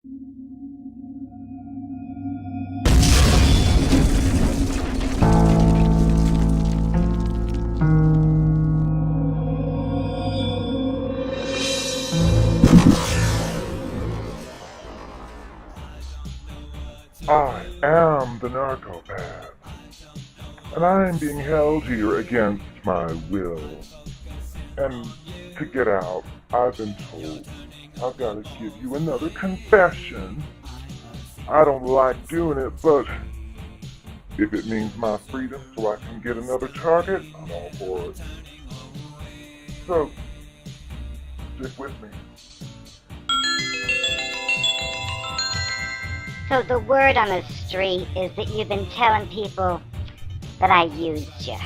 I am the Narcopath, and I am being held here against my will. And to get out, I've been told I've got to give you another confession. I don't like doing it, but if it means my freedom so I can get another target, I'm all for it. So, stick with me. So the word on the street is that you've been telling people that I used you.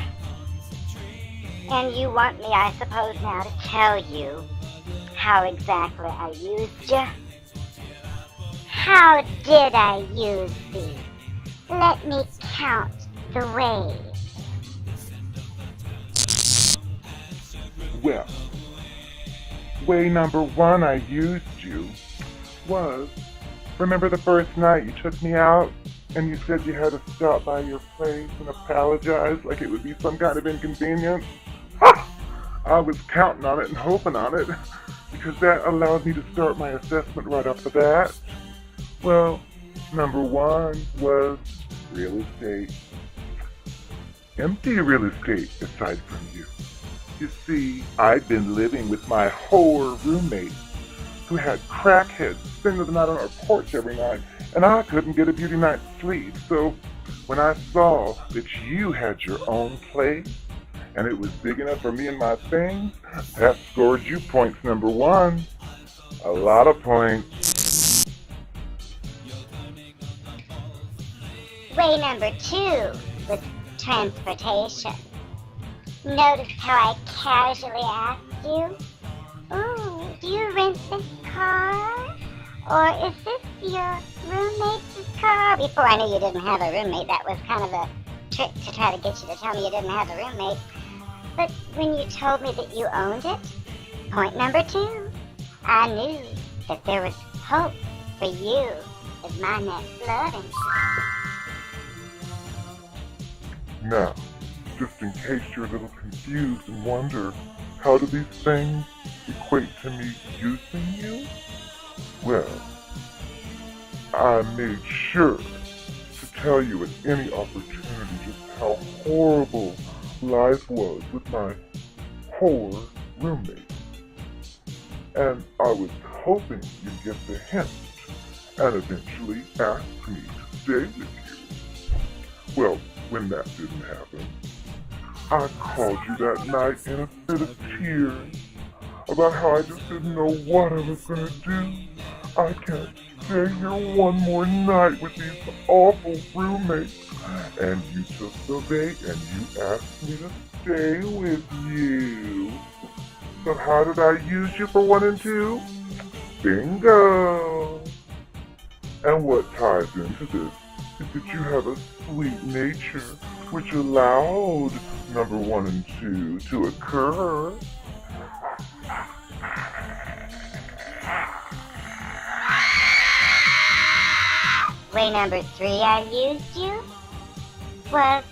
And you want me, I suppose, now to tell you how exactly I used you? How did I use thee? Let me count the ways. Well, way number one I used you was, remember the first night you took me out and you said you had to stop by your place and apologize like it would be some kind of inconvenience? Ha! I was counting on it and hoping on it because that allowed me to start my assessment right off the bat. Well, number one was real estate. Empty real estate aside from you. You see, I'd been living with my whore roommate who had crackheads spending the night on our porch every night, and I couldn't get a beauty night's sleep. So when I saw that you had your own place and it was big enough for me and my things, that scored you points number one. A lot of points. Way number two was transportation. Notice how I casually asked you, "Ooh, do you rent this car? Or is this your roommate's car?" Before I knew you didn't have a roommate, that was kind of a trick to try to get you to tell me you didn't have a roommate. But when you told me that you owned it, point number two, I knew that there was hope for you as my next love interest. Now, just in case you're a little confused and wonder, how do these things equate to me using you? Well, I made sure to tell you at any opportunity just how horrible life was with my whore roommate. And I was hoping you'd get the hint and eventually ask me to stay with you. Well, when that didn't happen, I called you that night in a fit of tears about how I just didn't know what I was going to do. I can't stay here one more night with these awful roommates. And you took the bait and you asked me to stay with you. So how did I use you for 1 and 2? Bingo! And what ties into this is that you have a sweet nature which allowed number 1 and 2 to occur. Way number three I used you was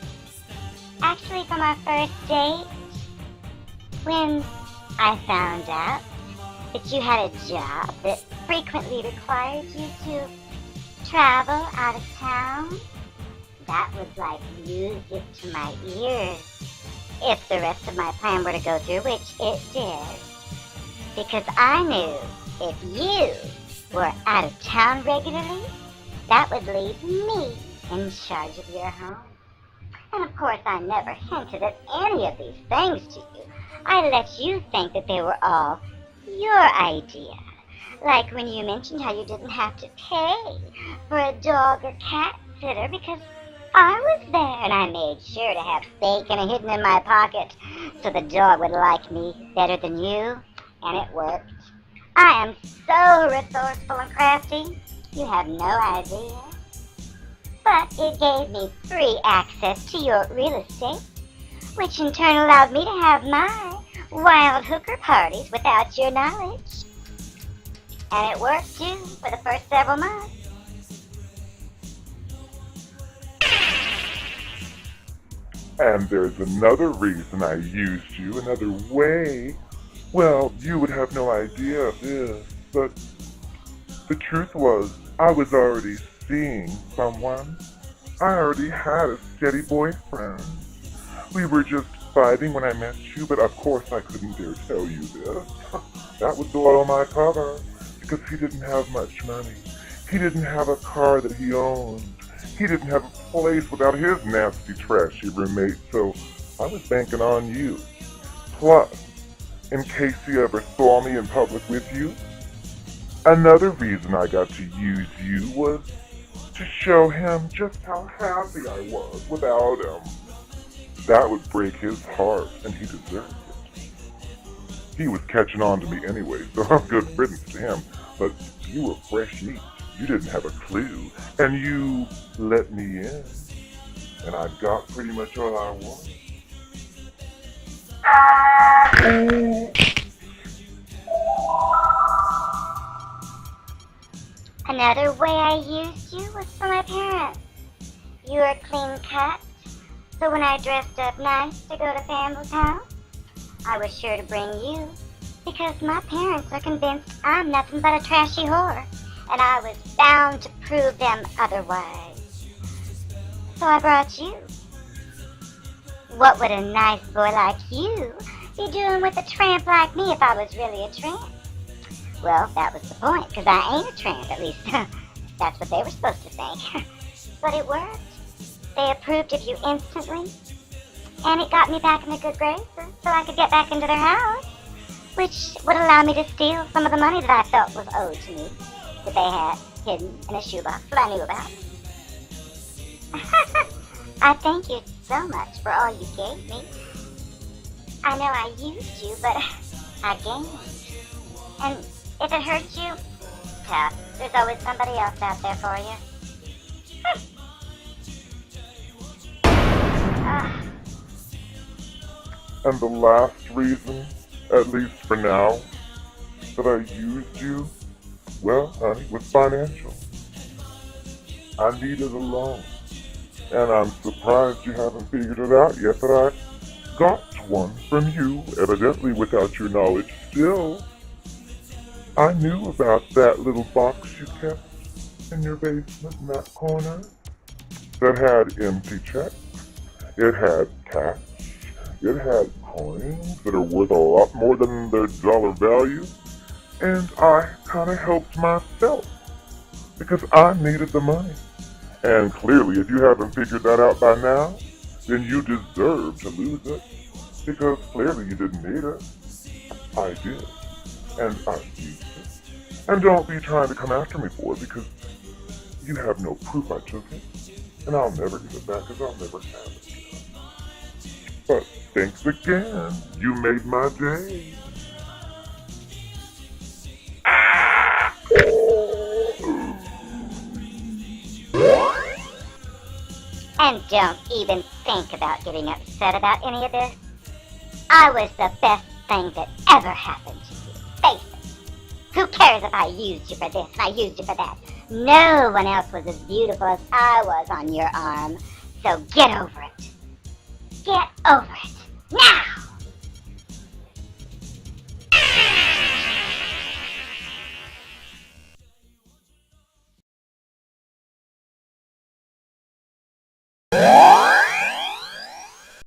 actually from our first date, when I found out that you had a job that frequently required you to travel out of town. That was like music to my ears, if the rest of my plan were to go through, which it did. Because I knew if you were out of town regularly, that would leave me in charge of your home. And of course, I never hinted at any of these things to you. I let you think that they were all your idea. Like when you mentioned how you didn't have to pay for a dog or cat sitter because I was there, and I made sure to have bacon hidden in my pocket so the dog would like me better than you, and it worked. I am so resourceful and crafty, you have no idea. But it gave me free access to your real estate, which in turn allowed me to have my wild hooker parties without your knowledge. And it worked too for the first several months. And there's another reason I used you, another way. Well, you would have no idea of this, but the truth was, I was already seeing someone. I already had a steady boyfriend. We were just fighting when I met you, but of course I couldn't dare tell you this. That would blow my cover, because he didn't have much money. He didn't have a car that he owned. He didn't have a place without his nasty, trashy roommate, so I was banking on you. Plus, in case he ever saw me in public with you, another reason I got to use you was to show him just how happy I was without him. That would break his heart, and he deserved it. He was catching on to me anyway, so I'm good riddance to him, but you were fresh meat. You didn't have a clue, and you let me in, and I got pretty much all I wanted. Another way I used you was for my parents. You were clean cut, so when I dressed up nice to go to family's house, I was sure to bring you, because my parents are convinced I'm nothing but a trashy whore, and I was bound to prove them otherwise. So I brought you. What would a nice boy like you be doing with a tramp like me if I was really a tramp? Well, that was the point, because I ain't a tramp, at least that's what they were supposed to think. But it worked. They approved of you instantly, and it got me back in the good graces so I could get back into their house, which would allow me to steal some of the money that I felt was owed to me, that they had hidden in a shoebox that I knew about. I thank you so much for all you gave me. I know I used you, but I gained. And if it hurts you, tough. There's always somebody else out there for you. And the last reason, at least for now, that I used you, well, honey, was financial. I needed a loan. And I'm surprised you haven't figured it out yet that I got one from you, evidently without your knowledge still. I knew about that little box you kept in your basement in that corner that had empty checks. It had cash. It had coins that are worth a lot more than their dollar value. And I kind of helped myself because I needed the money. And clearly, if you haven't figured that out by now, then you deserve to lose it. Because clearly you didn't need it. I did. And I used it. And don't be trying to come after me for it because you have no proof I took it. And I'll never give it back because I'll never have it. But thanks again. You made my day. And don't even think about getting upset about any of this. I was the best thing that ever happened to you. Face it. Who cares if I used you for this and I used you for that? No one else was as beautiful as I was on your arm. So get over it. Get over it. Now!